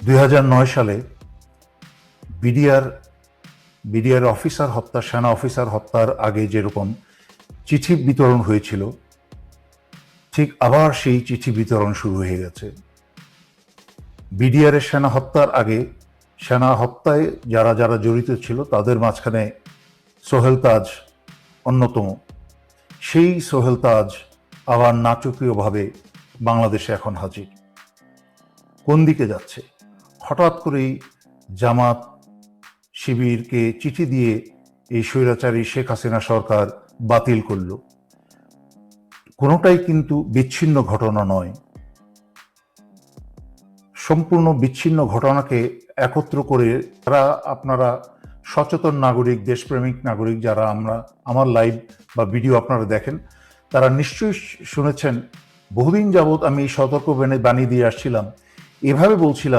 2009 সালে BDR BDR officer হত্যা, সেনা অফিসার হত্যার আগে যেরকম চিঠি বিতরণ হয়েছিল, ঠিক আবার সেই চিঠি বিতরণ শুরু হয়ে গেছে। বিডিআরের সেনা হত্যার আগে সেনা হত্যায় যারা যারা জড়িত ছিল তাদের মাঝখানে সোহেল তাজ অন্যতম। সেই সোহেল তাজ আবার নাটকীয়ভাবে বাংলাদেশে এখন হাজির। কোন দিকে যাচ্ছে? হঠাৎ করেই জামাত শিবিরকে চিঠি দিয়ে এই স্বৈরাচারী শেখ হাসিনা সরকার বাতিল করল। কোনোটাই কিন্তু বিচ্ছিন্ন ঘটনা নয়। সম্পূর্ণ বিচ্ছিন্ন ঘটনাকে একত্র করে যারা আপনারা সচেতন নাগরিক, দেশপ্রেমিক নাগরিক যারা আমার লাইভ বা ভিডিও আপনারা দেখেন, তারা নিশ্চয়ই শুনেছেন বহুদিন যাবৎ আমি সতর্ক বাণী দিয়ে আসছিলাম, এভাবে বলছিলাম